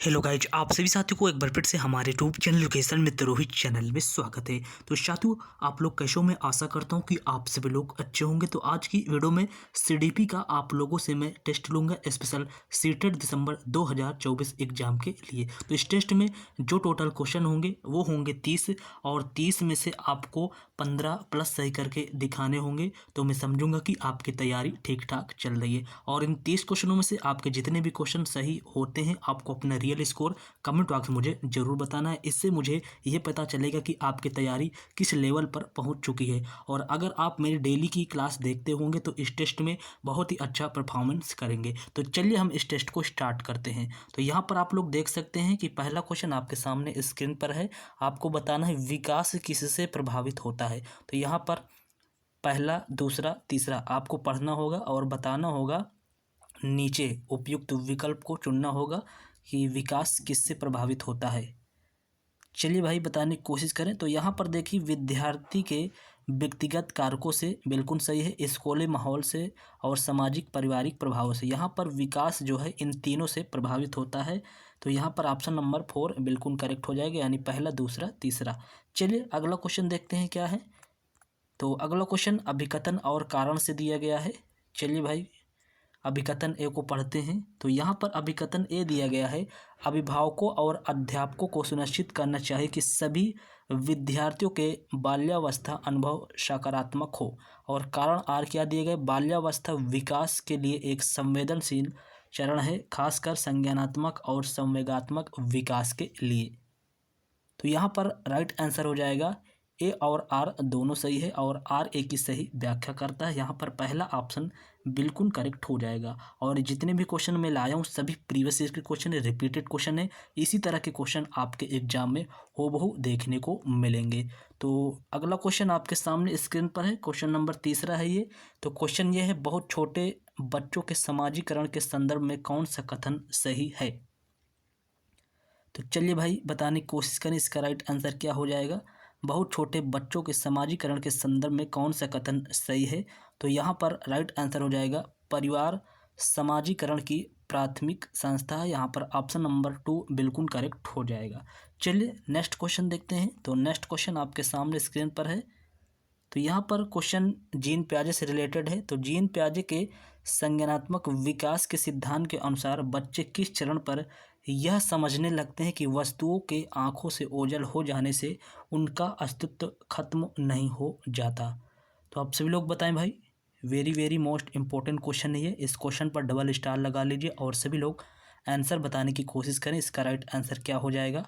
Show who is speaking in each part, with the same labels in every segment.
Speaker 1: Hello guys, आप सभी साथियों को एक बार फिर से हमारे यूट्यूब चैनल लोकेशन में रोहित चैनल में स्वागत है। तो साथियों, आप लोग कैसे हो? मैं आशा करता हूं कि आप सभी लोग अच्छे होंगे। तो आज की वीडियो में सीडीपी का आप लोगों से मैं टेस्ट लूंगा, स्पेशल सीटेट दिसंबर 2024 एग्जाम के लिए। तो इस टेस्ट में जो टोटल क्वेश्चन होंगे वो होंगे 30, और 30 में से आपको 15 प्लस सही करके दिखाने होंगे। तो मैं समझूंगा कि आपकी तैयारी ठीक ठाक चल रही है। और इन 30 क्वेश्चनों में से आपके जितने भी क्वेश्चन सही होते हैं, आपको अपना रियल स्कोर कमेंट बॉक्स में मुझे जरूर बताना है। इससे मुझे ये पता चलेगा कि आपकी तैयारी किस लेवल पर पहुंच चुकी है। और अगर आप मेरी डेली की क्लास देखते होंगे तो इस टेस्ट में बहुत ही अच्छा परफॉर्मेंस करेंगे। तो चलिए हम इस टेस्ट को स्टार्ट करते हैं। तो यहाँ पर आप लोग देख सकते हैं कि पहला क्वेश्चन आपके सामने स्क्रीन पर है। आपको बताना है विकास किससे प्रभावित होता है। तो यहाँ पर पहला, दूसरा, तीसरा आपको पढ़ना होगा और बताना होगा। नीचे उपयुक्त विकल्प को चुनना होगा कि विकास किससे प्रभावित होता है। चलिए भाई, बताने की कोशिश करें। तो यहाँ पर देखिए, विद्यार्थी के व्यक्तिगत कारकों से बिल्कुल सही है, स्कूली माहौल से और सामाजिक पारिवारिक प्रभावों से। यहाँ पर विकास जो है इन तीनों से प्रभावित होता है। तो यहाँ पर ऑप्शन नंबर 4 बिल्कुल करेक्ट हो जाएगा, यानी पहला, दूसरा, तीसरा। चलिए अगला क्वेश्चन देखते हैं क्या है। तो अगला क्वेश्चन अभिकथन और कारण से दिया गया है। चलिए भाई, अभिकथन ए को पढ़ते हैं। तो यहाँ पर अभिकथन ए दिया गया है, अभिभावकों और अध्यापकों को सुनिश्चित करना चाहिए कि सभी विद्यार्थियों के बाल्यावस्था अनुभव सकारात्मक हो। और कारण आर क्या दिए गए, बाल्यावस्था विकास के लिए एक संवेदनशील चरण है, खासकर संज्ञानात्मक और संवेगात्मक विकास के लिए। तो यहाँ पर राइट आंसर हो जाएगा ए और आर दोनों सही है, और आर ए की सही व्याख्या करता है। यहाँ पर पहला ऑप्शन बिल्कुल करेक्ट हो जाएगा। और जितने भी क्वेश्चन मैं लाया हूँ सभी प्रीवियस ईयर के क्वेश्चन है, रिपीटेड क्वेश्चन है। इसी तरह के क्वेश्चन आपके एग्जाम में हूबहू देखने को मिलेंगे। तो अगला क्वेश्चन आपके सामने स्क्रीन पर है, क्वेश्चन नंबर तीसरा है ये। तो क्वेश्चन ये है, बहुत छोटे बच्चों के समाजीकरण के संदर्भ में कौन सा कथन सही है। तो चलिए भाई, बताने की कोशिश करें इसका राइट आंसर क्या हो जाएगा। बहुत छोटे बच्चों के समाजीकरण के संदर्भ में कौन सा कथन सही है। तो यहाँ पर राइट आंसर हो जाएगा, परिवार समाजीकरण की प्राथमिक संस्था है। यहाँ पर ऑप्शन नंबर 2 बिल्कुल करेक्ट हो जाएगा। चलिए नेक्स्ट क्वेश्चन देखते हैं। तो नेक्स्ट क्वेश्चन आपके सामने स्क्रीन पर है। तो यहाँ पर क्वेश्चन जीन पियाजे से रिलेटेड है। तो जीन पियाजे के संज्ञानात्मक विकास के सिद्धांत के अनुसार बच्चे किस चरण पर यह समझने लगते हैं कि वस्तुओं के आंखों से ओझल हो जाने से उनका अस्तित्व खत्म नहीं हो जाता। तो आप सभी लोग बताएं भाई, very very most important question है ये। इस क्वेश्चन पर डबल स्टार लगा लीजिए और सभी लोग आंसर बताने की कोशिश करें। इसका राइट आंसर क्या हो जाएगा,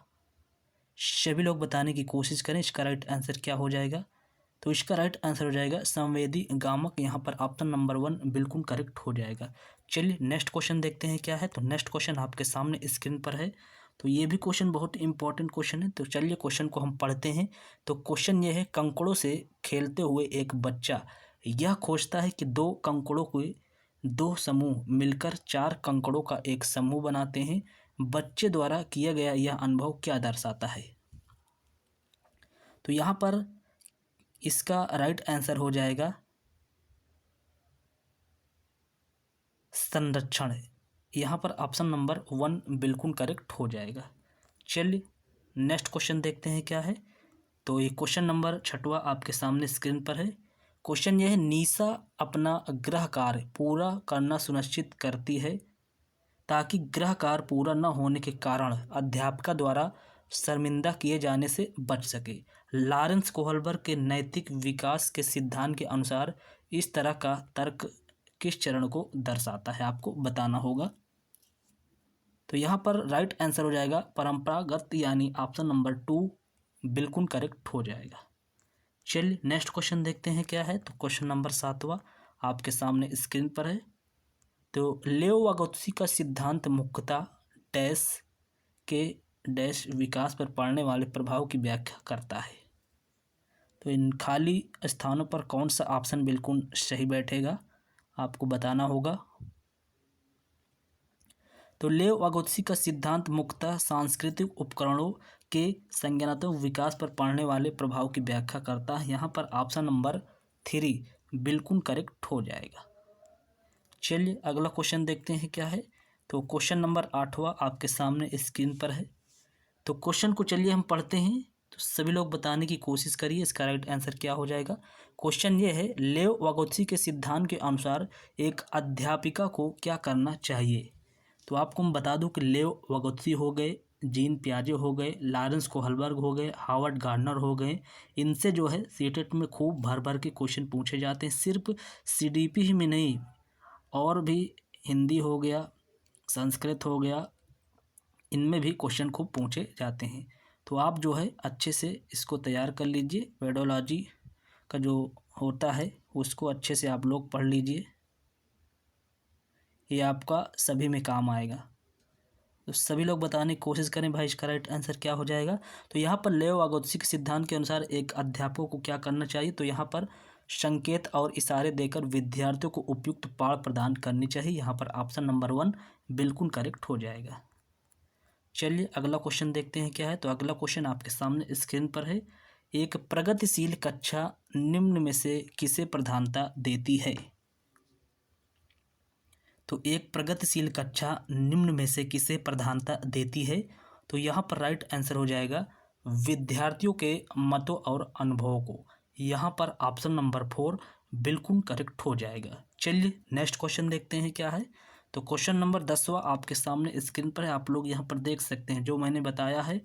Speaker 1: सभी लोग बताने की कोशिश करें इसका राइट आंसर क्या हो जाएगा। तो इसका राइट आंसर हो जाएगा संवेदी गामक। यहाँ पर ऑप्शन नंबर 1 बिल्कुल करेक्ट हो जाएगा। चलिए नेक्स्ट क्वेश्चन देखते हैं क्या है। तो नेक्स्ट क्वेश्चन आपके सामने स्क्रीन पर है। तो ये भी क्वेश्चन बहुत इंपॉर्टेंट क्वेश्चन है। तो चलिए क्वेश्चन को हम पढ़ते हैं। तो क्वेश्चन ये है, कंकड़ों से खेलते हुए एक बच्चा यह खोजता है कि दो कंकड़ों के दो समूह मिलकर 4 कंकड़ों का एक समूह बनाते हैं। बच्चे द्वारा किया गया यह अनुभव क्या दर्शाता है। तो यहाँ पर इसका राइट आंसर हो जाएगा संरक्षण। यहाँ पर ऑप्शन नंबर 1 बिल्कुल करेक्ट हो जाएगा। चलिए नेक्स्ट क्वेश्चन देखते हैं क्या है। तो ये क्वेश्चन नंबर 6वां आपके सामने स्क्रीन पर है। क्वेश्चन यह है, निशा अपना गृह कार्य पूरा करना सुनिश्चित करती है ताकि गृह कार्य पूरा न होने के कारण अध्यापका द्वारा शर्मिंदा किए जाने से बच सके। लॉरेंस कोहलबर्ग के नैतिक विकास के सिद्धांत के अनुसार इस तरह का तर्क किस चरण को दर्शाता है, आपको बताना होगा। तो यहाँ पर राइट आंसर हो जाएगा परंपरागत, यानी ऑप्शन नंबर 2 बिल्कुल करेक्ट हो जाएगा। चलिए नेक्स्ट क्वेश्चन देखते हैं क्या है। तो क्वेश्चन नंबर 7वां आपके सामने स्क्रीन पर है। तो लेओ वागोत्स्की का सिद्धांत मुख्यतः डैश के डैश विकास पर पड़ने वाले प्रभाव की व्याख्या करता है। तो इन खाली स्थानों पर कौन सा ऑप्शन बिल्कुल सही बैठेगा, आपको बताना होगा। तो लेओ वागोत्स्की का सिद्धांत मुख्यतः सांस्कृतिक उपकरणों के संज्ञानात्मक विकास पर पड़ने वाले प्रभाव की व्याख्या करता है। यहाँ पर ऑप्शन नंबर 3 बिल्कुल करेक्ट हो जाएगा। चलिए अगला क्वेश्चन देखते हैं क्या है। तो क्वेश्चन नंबर 8वां आपके सामने स्क्रीन पर है। तो क्वेश्चन को चलिए हम पढ़ते हैं। तो सभी लोग बताने की कोशिश करिए इसका राइट आंसर क्या हो जाएगा। क्वेश्चन ये है, लेव वागोत्स्की के सिद्धांत के अनुसार एक अध्यापिका को क्या करना चाहिए। तो आपको मैं बता दूं कि लेव वागोत्स्की हो गए, जीन पियाजे हो गए, लॉरेंस कोहलबर्ग हो गए, हार्वर्ड गार्डनर हो गए, इनसे जो है सीटेट में खूब भर भर के क्वेश्चन पूछे जाते हैं। सिर्फ सीडीपी ही में नहीं, और भी हिंदी हो गया, संस्कृत हो गया, इनमें भी क्वेश्चन खूब पूछे जाते हैं। तो आप जो है अच्छे से इसको तैयार कर लीजिए। पेडोलॉजी का जो होता है उसको अच्छे से आप लोग पढ़ लीजिए, ये आपका सभी में काम आएगा। तो सभी लोग बताने की कोशिश करें भाई इसका राइट आंसर क्या हो जाएगा। तो यहाँ पर लेव वागोत्स्की के सिद्धांत के अनुसार एक अध्यापक को क्या करना चाहिए। तो यहाँ पर संकेत और इशारे देकर विद्यार्थियों को उपयुक्त पाठ प्रदान करनी चाहिए। यहाँ पर ऑप्शन नंबर 1 बिल्कुल करेक्ट हो जाएगा। चलिए अगला क्वेश्चन देखते हैं क्या है। तो अगला क्वेश्चन आपके सामने स्क्रीन पर है, एक प्रगतिशील कक्षा निम्न में से किसे प्रधानता देती है। तो एक प्रगतिशील कक्षा निम्न में से किसे प्रधानता देती है। तो यहाँ पर राइट आंसर हो जाएगा विद्यार्थियों के मतों और अनुभवों को। यहाँ पर ऑप्शन नंबर 4 बिल्कुल करेक्ट हो जाएगा। चलिए नेक्स्ट क्वेश्चन देखते हैं क्या है। तो क्वेश्चन नंबर 10वां आपके सामने स्क्रीन पर है। आप लोग यहाँ पर देख सकते हैं जो मैंने बताया है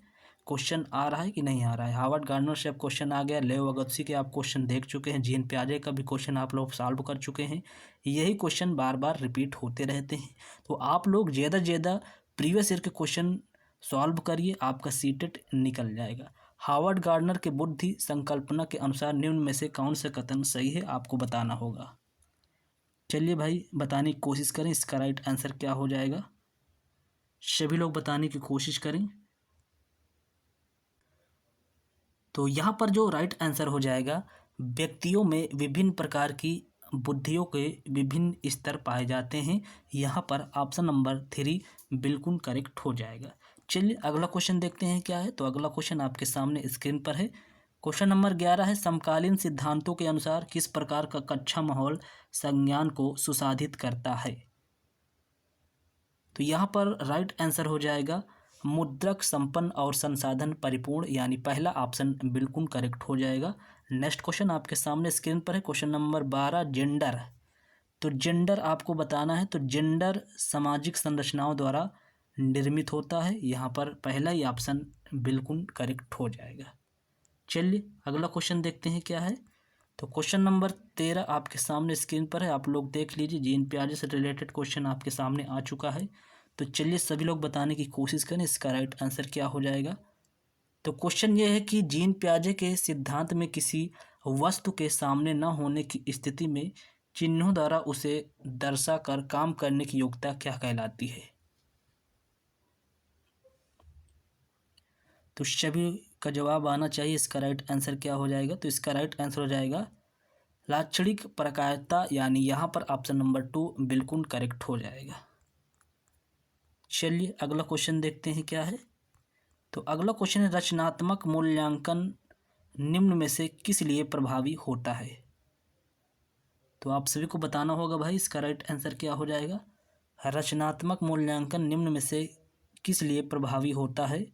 Speaker 1: क्वेश्चन आ रहा है कि नहीं आ रहा है। हार्वर्ड गार्डनर से अब क्वेश्चन आ गया, लेव वागोत्स्की के आप क्वेश्चन देख चुके हैं, जीन पियाजे का भी क्वेश्चन आप लोग सॉल्व कर चुके हैं। यही क्वेश्चन बार बार रिपीट होते रहते हैं। तो आप लोग ज़्यादा से ज़्यादा प्रीवियस ईयर के क्वेश्चन सॉल्व करिए, आपका सीटेट निकल जाएगा। हार्वर्ड गार्डनर के बुद्धि संकल्पना के अनुसार निम्न में से कौन सा कथन सही है आपको बताना होगा। चलिए भाई बताने की कोशिश करें इसका राइट आंसर क्या हो जाएगा। सभी लोग बताने की कोशिश करें। तो यहाँ पर जो राइट आंसर हो जाएगा, व्यक्तियों में विभिन्न प्रकार की बुद्धियों के विभिन्न स्तर पाए जाते हैं। यहाँ पर ऑप्शन नंबर 3 बिल्कुल करेक्ट हो जाएगा। चलिए अगला क्वेश्चन देखते हैं क्या है। तो अगला क्वेश्चन आपके सामने स्क्रीन पर है। क्वेश्चन नंबर 11 है, समकालीन सिद्धांतों के अनुसार किस प्रकार का कक्षा माहौल संज्ञान को सुसाधित करता है। तो यहाँ पर राइट आंसर हो जाएगा मुद्रक संपन्न और संसाधन परिपूर्ण, यानी पहला ऑप्शन बिल्कुल करेक्ट हो जाएगा। नेक्स्ट क्वेश्चन आपके सामने स्क्रीन पर है। Question number 12 gender. तो जेंडर आपको बताना है। तो जेंडर सामाजिक संरचनाओं द्वारा निर्मित होता है। यहाँ पर पहला ही ऑप्शन बिल्कुल करेक्ट हो जाएगा। चलिए अगला क्वेश्चन देखते हैं क्या है। तो क्वेश्चन नंबर 13 आपके सामने स्क्रीन पर है। आप लोग देख लीजिए, जीन पियाजे से रिलेटेड क्वेश्चन आपके सामने आ चुका है। तो चलिए सभी लोग बताने की कोशिश करें इसका राइट आंसर क्या हो जाएगा। तो क्वेश्चन ये है कि जीन पियाजे के सिद्धांत में किसी वस्तु के सामने न होने की स्थिति में चिन्हों द्वारा उसे दर्शाकर काम करने की योग्यता क्या कहलाती है। तो सभी का जवाब आना चाहिए इसका राइट आंसर क्या हो जाएगा। तो इसका राइट आंसर हो जाएगा लाक्षणिक प्रकारता, यानी यहाँ पर ऑप्शन नंबर 2 बिल्कुल करेक्ट हो जाएगा। चलिए अगला क्वेश्चन देखते हैं क्या है। तो अगला क्वेश्चन है, रचनात्मक मूल्यांकन निम्न में से किस लिए प्रभावी होता है। तो आप सभी को बताना होगा भाई इसका राइट आंसर क्या हो जाएगा। रचनात्मक मूल्यांकन निम्न में से किस लिए प्रभावी होता है।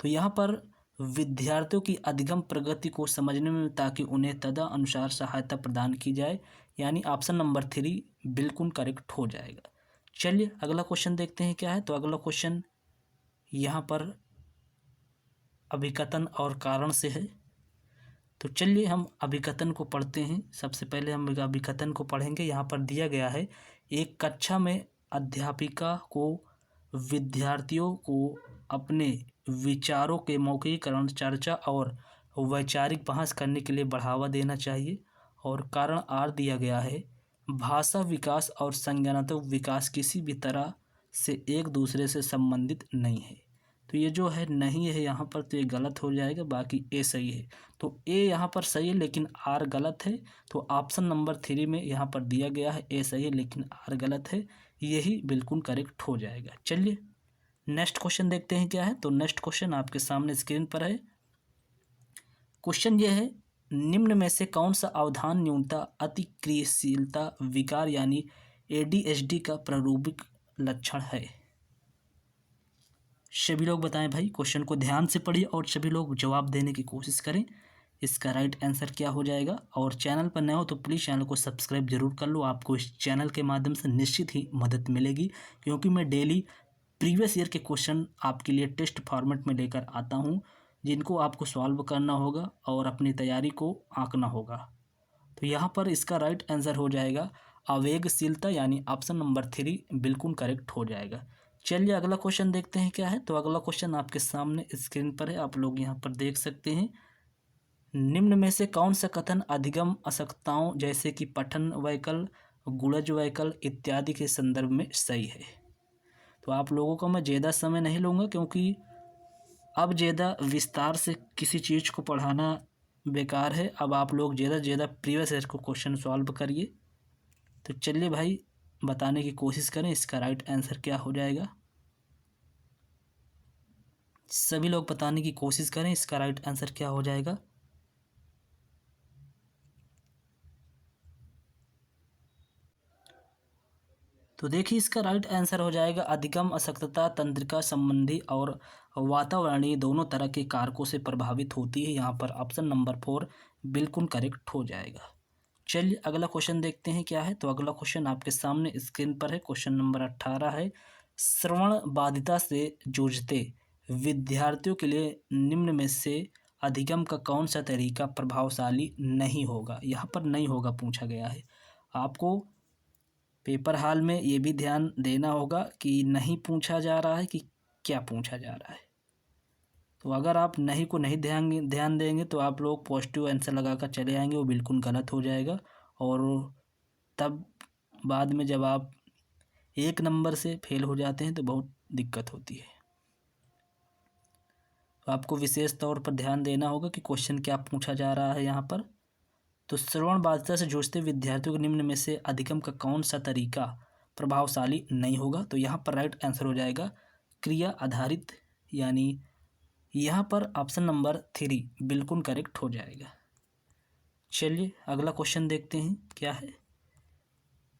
Speaker 1: तो यहाँ पर विद्यार्थियों की अधिगम प्रगति को समझने में ताकि उन्हें तदनुसार सहायता प्रदान की जाए, यानी ऑप्शन नंबर 3 बिल्कुल करेक्ट हो जाएगा। चलिए अगला क्वेश्चन देखते हैं क्या है। तो अगला क्वेश्चन यहाँ पर अभिकथन और कारण से है। तो चलिए हम अभिकथन को पढ़ते हैं। सबसे पहले हम अभिकथन को पढ़ेंगे। यहाँ पर दिया गया है, एक कक्षा में अध्यापिका को विद्यार्थियों को अपने विचारों के मौखिकरण, चर्चा और वैचारिक बहस करने के लिए बढ़ावा देना चाहिए। और कारण आर दिया गया है, भाषा विकास और संज्ञानात्मक विकास किसी भी तरह से एक दूसरे से संबंधित नहीं है। तो ये जो है नहीं है यहाँ पर, तो ये गलत हो जाएगा, बाकी ए सही है। तो ए यहाँ पर सही है लेकिन आर गलत है। तो ऑप्शन नंबर 3 में यहाँ पर दिया गया है ए सही है लेकिन आर गलत है, यही बिल्कुल करेक्ट हो जाएगा। चलिए नेक्स्ट क्वेश्चन देखते हैं क्या है। तो नेक्स्ट क्वेश्चन आपके सामने स्क्रीन पर है। क्वेश्चन ये है, निम्न में से कौन सा अवधान न्यूनता अतिक्रियाशीलता विकार यानी ADHD का प्रारूपिक लक्षण है? सभी लोग बताएं भाई, क्वेश्चन को ध्यान से पढ़िए और सभी लोग जवाब देने की कोशिश करें। इसका राइट आंसर क्या हो जाएगा? और चैनल पर नए हो तो प्लीज़ चैनल को सब्सक्राइब जरूर कर लो। आपको इस चैनल के माध्यम से निश्चित ही मदद मिलेगी, क्योंकि मैं डेली प्रीवियस ईयर के क्वेश्चन आपके लिए टेस्ट फॉर्मेट में लेकर आता हूँ, जिनको आपको सॉल्व करना होगा और अपनी तैयारी को आंकना होगा। तो यहाँ पर इसका राइट आंसर हो जाएगा आवेगशीलता, यानी ऑप्शन नंबर 3 बिल्कुल करेक्ट हो जाएगा। चलिए अगला क्वेश्चन देखते हैं क्या है। तो अगला क्वेश्चन आपके सामने स्क्रीन पर है, आप लोग यहाँ पर देख सकते हैं। निम्न में से कौन सा कथन अधिगम आवश्यकताओं जैसे कि पठन वैकल्प, गुणज वैकल्प इत्यादि के संदर्भ में सही है? तो आप लोगों को मैं ज़्यादा समय नहीं लूँगा, क्योंकि अब ज़्यादा विस्तार से किसी चीज़ को पढ़ाना बेकार है। अब आप लोग ज़्यादा से ज़्यादा प्रीवियस ईयर को क्वेश्चन सॉल्व करिए। तो चलिए भाई बताने की कोशिश करें, इसका राइट आंसर क्या हो जाएगा। सभी लोग बताने की कोशिश करें, इसका राइट आंसर क्या हो जाएगा। तो देखिए इसका राइट आंसर हो जाएगा अधिगम अशक्तता तंत्रिका संबंधी और वातावरणीय दोनों तरह के कारकों से प्रभावित होती है। यहाँ पर ऑप्शन नंबर 4 बिल्कुल करेक्ट हो जाएगा। चलिए अगला क्वेश्चन देखते हैं क्या है। तो अगला क्वेश्चन आपके सामने स्क्रीन पर है, क्वेश्चन नंबर 18 है। श्रवण बाधिता से जूझते विद्यार्थियों के लिए निम्न में से अधिगम का कौन सा तरीका प्रभावशाली नहीं होगा? यहाँ पर नहीं होगा पूछा गया है। आपको पेपर हॉल में ये भी ध्यान देना होगा कि नहीं पूछा जा रहा है कि क्या पूछा जा रहा है। तो अगर आप नहीं को नहीं ध्यान देंगे तो आप लोग पॉजिटिव आंसर लगाकर चले आएंगे, वो बिल्कुल गलत हो जाएगा। और तब बाद में जब आप 1 नंबर से फेल हो जाते हैं तो बहुत दिक्कत होती है। तो आपको विशेष तौर पर ध्यान देना होगा कि क्वेश्चन क्या पूछा जा रहा है यहाँ पर। तो श्रवण बाधिता से जूझते विद्यार्थियों के निम्न में से अधिगम का कौन सा तरीका प्रभावशाली नहीं होगा? तो यहाँ पर राइट आंसर हो जाएगा क्रिया आधारित, यानी यहाँ पर ऑप्शन नंबर 3 बिल्कुल करेक्ट हो जाएगा। चलिए अगला क्वेश्चन देखते हैं क्या है।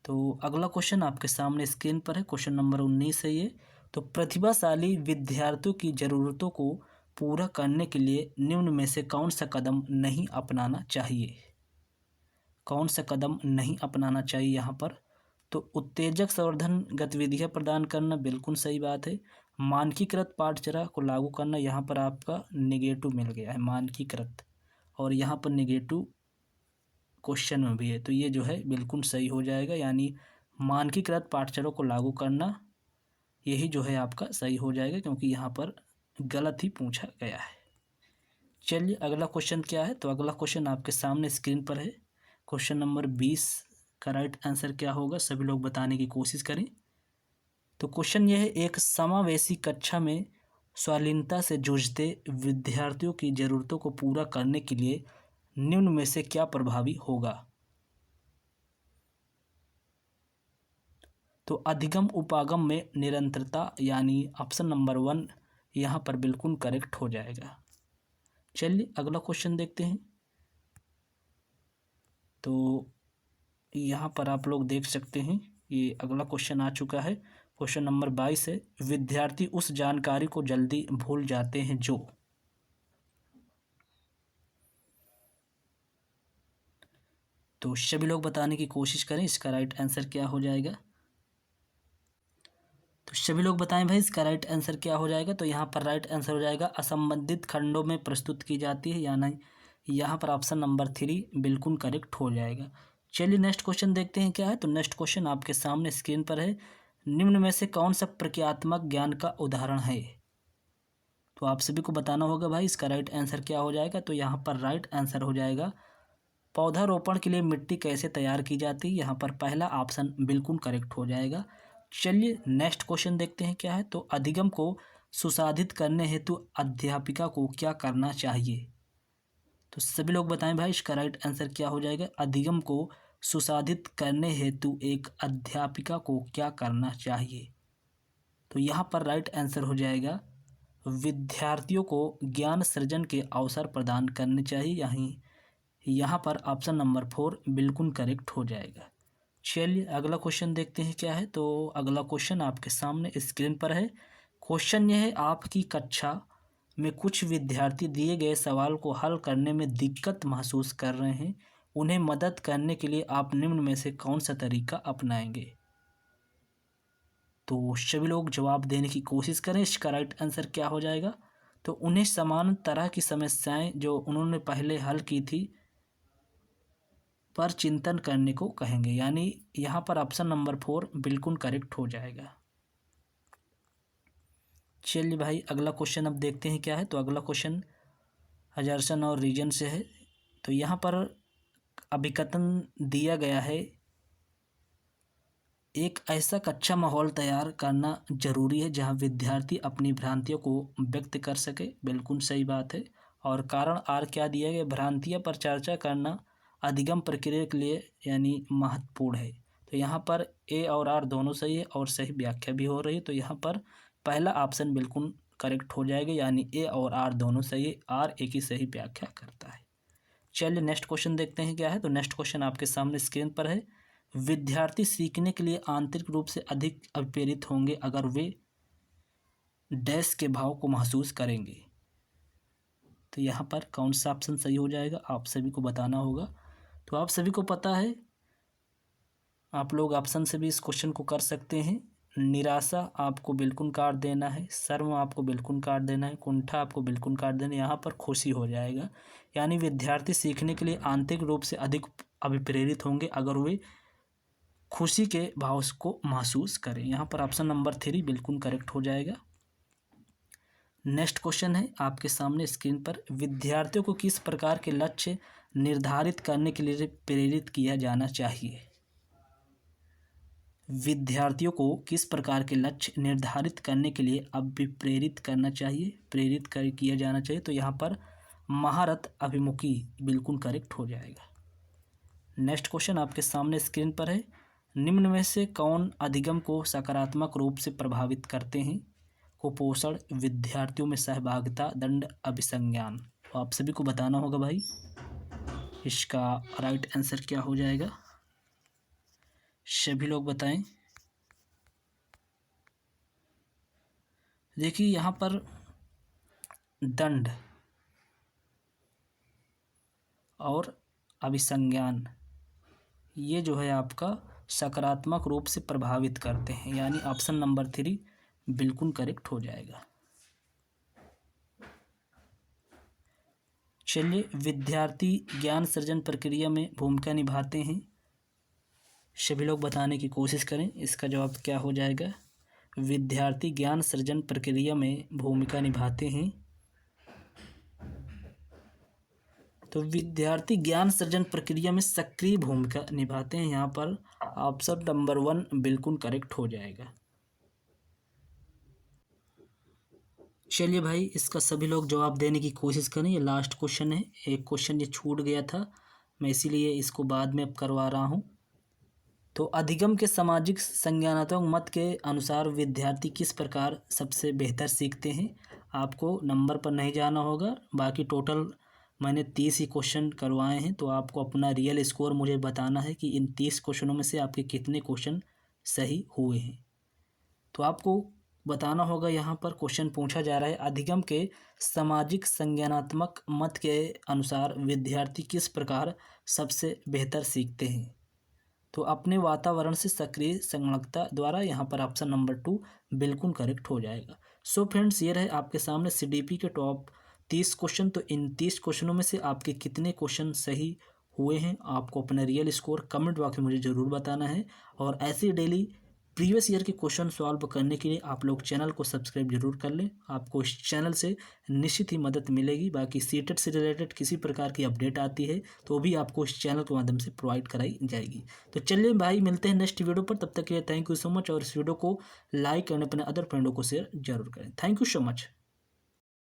Speaker 1: तो अगला क्वेश्चन आपके सामने स्क्रीन पर है, क्वेश्चन नंबर 19 है ये। तो प्रतिभाशाली विद्यार्थियों की ज़रूरतों को पूरा करने के लिए निम्न में से कौन सा कदम नहीं अपनाना चाहिए? कौन सा कदम नहीं अपनाना चाहिए यहाँ पर? तो उत्तेजक संवर्धन गतिविधियाँ प्रदान करना बिल्कुल सही बात है। मानकीकृत पाठचर्या को लागू करना, यहाँ पर आपका नेगेटिव मिल गया है मानकीकृत, और यहाँ पर नेगेटिव क्वेश्चन में भी है। तो ये जो है बिल्कुल सही हो जाएगा, यानी मानकीकृत पाठचर्या को लागू करना यही जो है आपका सही हो जाएगा, क्योंकि यहाँ पर गलत ही पूछा गया है। चलिए अगला क्वेश्चन क्या है। तो अगला क्वेश्चन आपके सामने स्क्रीन पर है, क्वेश्चन नंबर 20 का राइट आंसर क्या होगा? सभी लोग बताने की कोशिश करें। तो क्वेश्चन यह है, एक समावेशी कक्षा में शालीनता से जूझते विद्यार्थियों की ज़रूरतों को पूरा करने के लिए निम्न में से क्या प्रभावी होगा? तो अधिगम उपागम में निरंतरता, यानी ऑप्शन नंबर 1 यहाँ पर बिल्कुल करेक्ट हो जाएगा। चलिए अगला क्वेश्चन देखते हैं। तो यहाँ पर आप लोग देख सकते हैं, ये अगला क्वेश्चन आ चुका है, क्वेश्चन नंबर 22 है। विद्यार्थी उस जानकारी को जल्दी भूल जाते हैं जो, तो सभी लोग बताने की कोशिश करें, इसका राइट आंसर क्या हो जाएगा। तो सभी लोग बताएं भाई, इसका राइट आंसर क्या हो जाएगा। तो यहाँ पर राइट आंसर हो जाएगा असंबंधित खंडों में प्रस्तुत की जाती है, यानी यहाँ पर ऑप्शन नंबर 3 बिल्कुल करेक्ट हो जाएगा। चलिए नेक्स्ट क्वेश्चन देखते हैं क्या है। तो नेक्स्ट क्वेश्चन आपके सामने स्क्रीन पर है, निम्न में से कौन सा प्रक्रियात्मक ज्ञान का उदाहरण है? तो आप सभी को बताना होगा भाई, इसका राइट आंसर क्या हो जाएगा। तो यहाँ पर राइट आंसर हो जाएगा पौधारोपण के लिए मिट्टी कैसे तैयार की जाती है। यहाँ पर पहला ऑप्शन बिल्कुल करेक्ट हो जाएगा। चलिए नेक्स्ट क्वेश्चन देखते हैं क्या है। तो अधिगम को सुसाधित करने हेतु अध्यापिका को क्या करना चाहिए? तो सभी लोग बताएं भाई, इसका राइट आंसर क्या हो जाएगा। अधिगम को सुसाधित करने हेतु एक अध्यापिका को क्या करना चाहिए? तो यहाँ पर राइट आंसर हो जाएगा विद्यार्थियों को ज्ञान सृजन के अवसर प्रदान करने चाहिए, यहाँ पर ऑप्शन नंबर 4 बिल्कुल करेक्ट हो जाएगा। चलिए अगला क्वेश्चन देखते हैं क्या है। तो अगला क्वेश्चन आपके सामने स्क्रीन पर है। क्वेश्चन यह है, आपकी कक्षा में कुछ विद्यार्थी दिए गए सवाल को हल करने में दिक्कत महसूस कर रहे हैं। उन्हें मदद करने के लिए आप निम्न में से कौन सा तरीका अपनाएंगे? तो सभी लोग जवाब देने की कोशिश करें। इसका राइट आंसर क्या हो जाएगा? तो उन्हें समान तरह की समस्याएं जो उन्होंने पहले हल की थी पर चिंतन करने को कहेंगे। यानी यहाँ पर ऑप्शन नंबर 4 बिल्कुल करेक्ट हो जाएगा। चलिए भाई अगला क्वेश्चन अब देखते हैं क्या है। तो अगला क्वेश्चन हजारसन और रीजन से है। तो यहाँ पर अभिकथन दिया गया है, एक ऐसा कच्चा माहौल तैयार करना जरूरी है जहाँ विद्यार्थी अपनी भ्रांतियों को व्यक्त कर सके। बिल्कुल सही बात है। और कारण आर क्या दिया गया? भ्रांतियों पर चर्चा करना अधिगम प्रक्रिया के लिए यानी महत्वपूर्ण है। तो यहाँ पर ए और आर दोनों सही है और सही व्याख्या भी हो रही है। तो यहाँ पर पहला ऑप्शन बिल्कुल करेक्ट हो जाएगा, यानी ए और आर दोनों सही है, आर एक ही सही व्याख्या करता है। चलिए नेक्स्ट क्वेश्चन देखते हैं क्या है। तो नेक्स्ट क्वेश्चन आपके सामने स्क्रीन पर है। विद्यार्थी सीखने के लिए आंतरिक रूप से अधिक अभिप्रेरित होंगे अगर वे डैश के भाव को महसूस करेंगे। तो यहाँ पर कौन सा ऑप्शन सही हो जाएगा आप सभी को बताना होगा। तो आप सभी को पता है, आप लोग ऑप्शन से भी इस क्वेश्चन को कर सकते हैं। निराशा आपको बिल्कुल काट देना है, शर्म आपको बिल्कुल काट देना है, कुंठा आपको बिल्कुल काट देना है, यहाँ पर खुशी हो जाएगा। यानी विद्यार्थी सीखने के लिए आंतरिक रूप से अधिक अभिप्रेरित होंगे अगर वे खुशी के भाव को महसूस करें। यहाँ पर ऑप्शन नंबर 3 बिल्कुल करेक्ट हो जाएगा। नेक्स्ट क्वेश्चन है आपके सामने स्क्रीन पर। विद्यार्थियों को किस प्रकार के लक्ष्य निर्धारित करने के लिए प्रेरित किया जाना चाहिए? विद्यार्थियों को किस प्रकार के लक्ष्य निर्धारित करने के लिए अभिप्रेरित करना चाहिए, किया जाना चाहिए? तो यहाँ पर महारत अभिमुखी बिल्कुल करेक्ट हो जाएगा। नेक्स्ट क्वेश्चन आपके सामने स्क्रीन पर है। निम्न में से कौन अधिगम को सकारात्मक रूप से प्रभावित करते हैं? कुपोषण, विद्यार्थियों में सहभागिता, दंड, अभिसंज्ञान। तो आप सभी को बताना होगा भाई, इसका राइट आंसर क्या हो जाएगा? सभी लोग बताएं। देखिए यहाँ पर दंड और अभिसंज्ञान ये जो है आपका सकारात्मक रूप से प्रभावित करते हैं, यानी ऑप्शन नंबर 3 बिल्कुल करेक्ट हो जाएगा। चलिए, विद्यार्थी ज्ञान सृजन प्रक्रिया में भूमिका निभाते हैं। सभी लोग बताने की कोशिश करें, इसका जवाब क्या हो जाएगा? विद्यार्थी ज्ञान सृजन प्रक्रिया में भूमिका निभाते हैं। तो विद्यार्थी ज्ञान सृजन प्रक्रिया में सक्रिय भूमिका निभाते हैं। यहाँ पर ऑप्शन नंबर 1 बिल्कुल करेक्ट हो जाएगा। चलिए भाई, इसका सभी लोग जवाब देने की कोशिश करें। ये लास्ट क्वेश्चन है, एक क्वेश्चन ये छूट गया था, मैं इसीलिए इसको बाद में अब करवा रहा हूँ। तो अधिगम के सामाजिक संज्ञानात्मक मत के अनुसार विद्यार्थी किस प्रकार सबसे बेहतर सीखते हैं? आपको नंबर पर नहीं जाना होगा, बाकी टोटल मैंने 30 ही क्वेश्चन करवाए हैं। तो आपको अपना रियल स्कोर मुझे बताना है कि इन 30 क्वेश्चनों में से आपके कितने क्वेश्चन सही हुए हैं। तो आपको बताना होगा, यहाँ पर क्वेश्चन पूछा जा रहा है, अधिगम के सामाजिक संज्ञानात्मक मत के अनुसार विद्यार्थी किस प्रकार सबसे बेहतर सीखते हैं? तो अपने वातावरण से सक्रिय संलग्नता द्वारा। यहाँ पर ऑप्शन नंबर 2 बिल्कुल करेक्ट हो जाएगा। सो फ्रेंड्स, ये रहे आपके सामने सीडीपी के टॉप 30 क्वेश्चन। तो इन 30 क्वेश्चनों में से आपके कितने क्वेश्चन सही हुए हैं, आपको अपना रियल स्कोर कमेंट बॉक्स में मुझे ज़रूर बताना है। और ऐसे डेली प्रीवियस ईयर के क्वेश्चन सॉल्व करने के लिए आप लोग चैनल को सब्सक्राइब जरूर कर लें, आपको इस चैनल से निश्चित ही मदद मिलेगी। बाकी सीटेट से रिलेटेड किसी प्रकार की अपडेट आती है तो भी आपको इस चैनल के माध्यम से प्रोवाइड कराई जाएगी। तो चलिए भाई, मिलते हैं नेक्स्ट वीडियो पर, तब तक के लिए थैंक यू सो मच। और इस वीडियो को लाइक करने अपने अदर फ्रेंडों को शेयर जरूर करें। Thank you so much.